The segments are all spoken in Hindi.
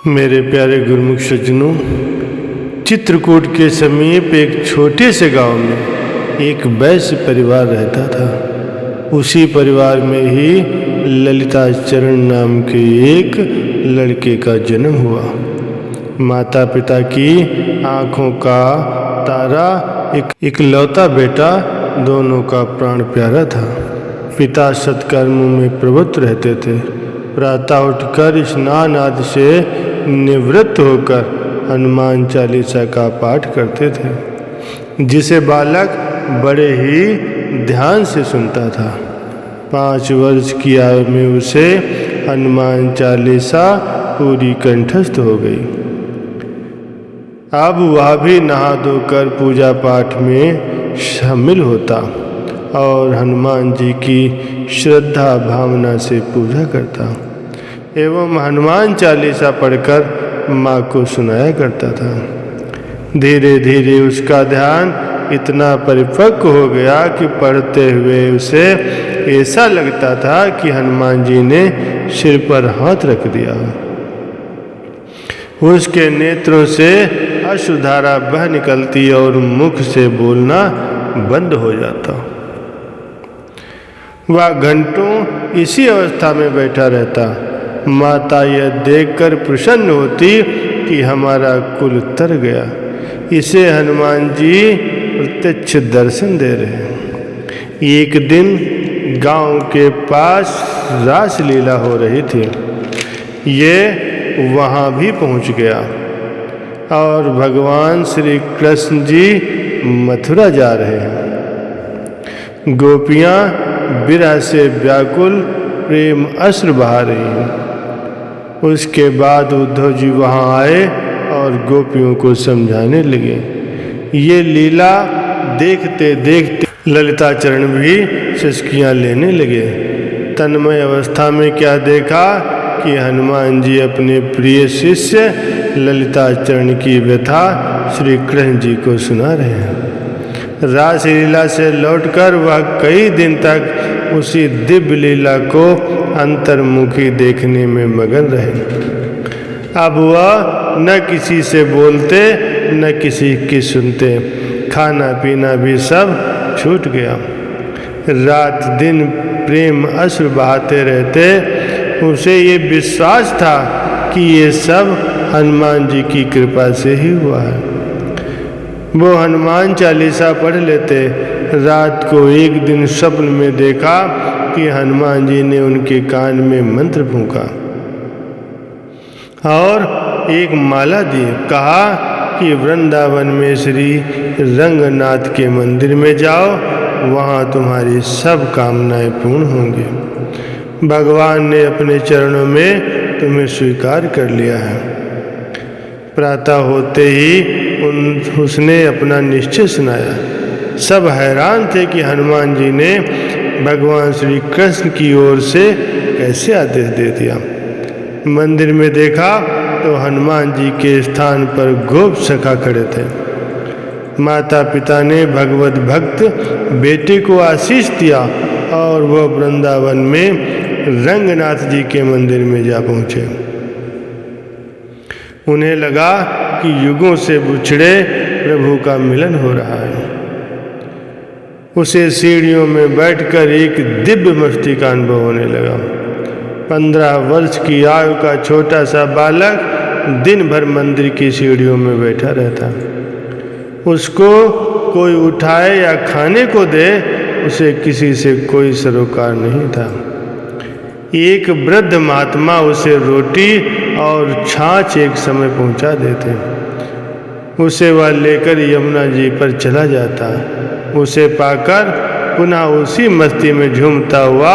मेरे प्यारे गुरुमुख सज्जनों, चित्रकूट के समीप एक छोटे से गांव में एक वैश्य परिवार रहता था। उसी परिवार में ही ललिताचरण नाम के एक लड़के का जन्म हुआ। माता पिता की आँखों का तारा इकलौता बेटा दोनों का प्राण प्यारा था। पिता सत्कर्मों में प्रवृत्त रहते थे। प्रातः उठकर स्नान आदि से निवृत्त होकर हनुमान चालीसा का पाठ करते थे, जिसे बालक बड़े ही ध्यान से सुनता था। 5 वर्ष की आयु में उसे हनुमान चालीसा पूरी कंठस्थ हो गई। अब वह भी नहा धोकर पूजा पाठ में शामिल होता और हनुमान जी की श्रद्धा भावना से पूजा करता एवं हनुमान चालीसा पढ़कर माँ को सुनाया करता था। धीरे धीरे उसका ध्यान इतना परिपक्व हो गया कि पढ़ते हुए उसे ऐसा लगता था कि हनुमान जी ने सिर पर हाथ रख दिया। उसके नेत्रों से अश्रुधारा बह निकलती और मुख से बोलना बंद हो जाता। वह घंटों इसी अवस्था में बैठा रहता। माता यह देखकर प्रसन्न होती कि हमारा कुल तर गया, इसे हनुमान जी प्रत्यक्ष दर्शन दे रहे हैं। एक दिन गांव के पास रासलीला हो रही थी। ये वहां भी पहुंच गया और भगवान श्री कृष्ण जी मथुरा जा रहे हैं। गोपियां विरह से व्याकुल प्रेम अश्रु बहा रही हैं। उसके बाद उद्धव जी वहां आए और गोपियों को समझाने लगे। ये लीला देखते देखते ललिताचरण भी सिसकियां लेने लगे। तन्मय अवस्था में क्या देखा कि हनुमान जी अपने प्रिय शिष्य ललिताचरण की व्यथा श्री कृष्ण जी को सुना रहे हैं। रासलीला से लौटकर वह कई दिन तक उसी दिव्य लीला को अंतर्मुखी देखने में मगन रहे। अब वह न किसी से बोलते न किसी की सुनते। खाना पीना भी सब छूट गया। रात दिन प्रेम अश्रु बहाते रहते। उसे ये विश्वास था कि ये सब हनुमान जी की कृपा से ही हुआ है। वो हनुमान चालीसा पढ़ लेते। रात को एक दिन स्वप्न में देखा कि हनुमान जी ने उनके कान में मंत्र फूंका और एक माला दी। कहा कि वृंदावन में श्री रंगनाथ के मंदिर में जाओ, वहाँ तुम्हारी सब कामनाएं पूर्ण होंगी। भगवान ने अपने चरणों में तुम्हें स्वीकार कर लिया है। प्रातः होते ही उसने अपना निश्चय सुनाया। सब हैरान थे कि हनुमान जी ने भगवान श्री कृष्ण की ओर से कैसे आदेश दे दिया। मंदिर में देखा तो हनुमान जी के स्थान पर गोप सखा खड़े थे। माता पिता ने भगवत भक्त बेटे को आशीष दिया और वह वृंदावन में रंगनाथ जी के मंदिर में जा पहुँचे। उन्हें लगा कि युगों से बिछड़े प्रभु का मिलन हो रहा है। उसे सीढ़ियों में बैठकर एक दिव्य मस्ती का अनुभव होने लगा। 15 वर्ष की आयु का छोटा सा बालक दिन भर मंदिर की सीढ़ियों में बैठा रहता। उसको कोई उठाए या खाने को दे, उसे किसी से कोई सरोकार नहीं था। एक वृद्ध महात्मा उसे रोटी और छाछ एक समय पहुंचा देते। उसे वह लेकर यमुना जी पर चला जाता। उसे पाकर पुनः उसी मस्ती में झूमता हुआ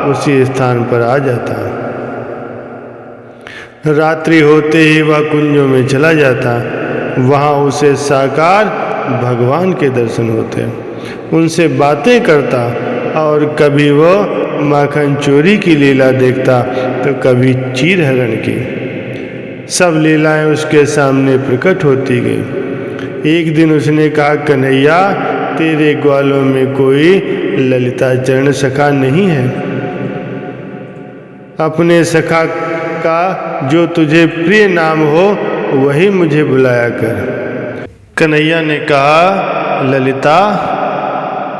उसी स्थान पर आ जाता। रात्रि होते ही वह कुंजों में चला जाता। वहाँ उसे साकार भगवान के दर्शन होते। उनसे बातें करता और कभी वो माखन चोरी की लीला देखता तो कभी चीर हरण की। सब लीलाएं उसके सामने प्रकट होती गई। एक दिन उसने कहा, कन्हैया, तेरे ग्वालों में कोई ललिताचरण सखा नहीं है? अपने सखा का जो तुझे प्रिय नाम हो वही मुझे बुलाया कर। कन्हैया ने कहा, ललिता,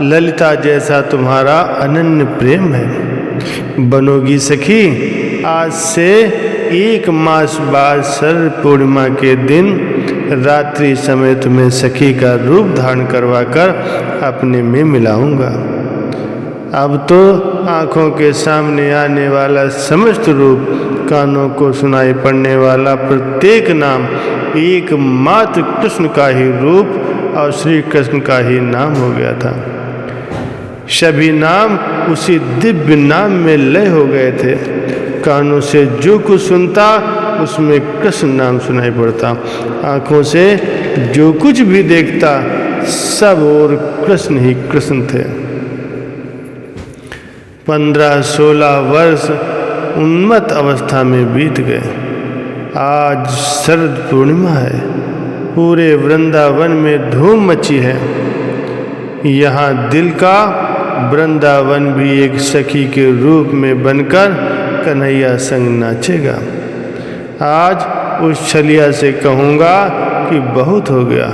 ललिता जैसा तुम्हारा अनन्य प्रेम है। बनोगी सखी? आज से 1 मास बाद शरद पूर्णिमा के दिन रात्रि समय तुम्हें सखी का रूप धारण करवा कर अपने में मिलाऊंगा। अब तो आँखों के सामने आने वाला समस्त रूप, कानों को सुनाई पड़ने वाला प्रत्येक नाम एकमात्र कृष्ण का ही रूप और श्री कृष्ण का ही नाम हो गया था। सभी नाम उसी दिव्य नाम में लय हो गए थे। कानों से जो कुछ सुनता उसमें कृष्ण नाम सुनाई पड़ता, आँखों से जो कुछ भी देखता सब और कृष्ण ही कृष्ण थे। 15-16 वर्ष उन्मत्त अवस्था में बीत गए। आज शरद पूर्णिमा है। पूरे वृंदावन में धूम मची है। यहाँ दिल का वृंदावन भी एक सखी के रूप में बनकर कन्हैया संग नाचेगा। आज उस छलिया से कहूँगा कि बहुत हो गया,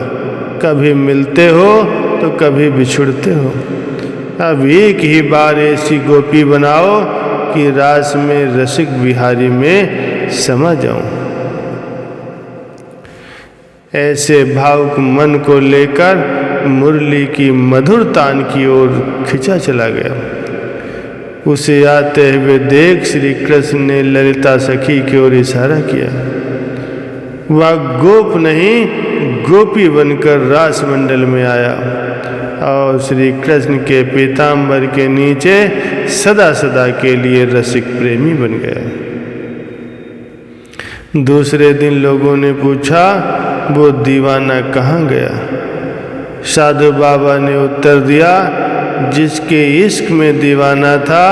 कभी मिलते हो तो कभी बिछुड़ते हो। अब एक ही बार ऐसी गोपी बनाओ कि रास में रसिक बिहारी में समा जाऊं। ऐसे भावुक मन को लेकर मुरली की मधुर तान की ओर खिंचा चला गया। उसे आते हुए देख श्री कृष्ण ने ललिता सखी की ओर इशारा किया। वह गोप नहीं गोपी बनकर रास मंडल में आया और श्री कृष्ण के पीताम्बर के नीचे सदा सदा के लिए रसिक प्रेमी बन गया। दूसरे दिन लोगों ने पूछा, वो दीवाना कहाँ गया? साधु बाबा ने उत्तर दिया, जिसके इश्क में दीवाना था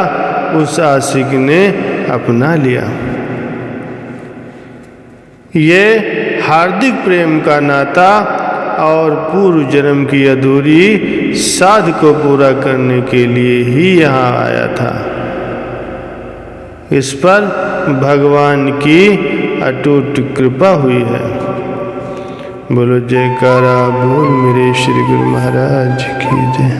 उस आशिक ने अपना लिया। ये हार्दिक प्रेम का नाता और पूर्व जन्म की अधूरी साध को पूरा करने के लिए ही यहाँ आया था। इस पर भगवान की अटूट कृपा हुई है। बोलो जयकारा बोल मेरे श्री गुरु महाराज की जय।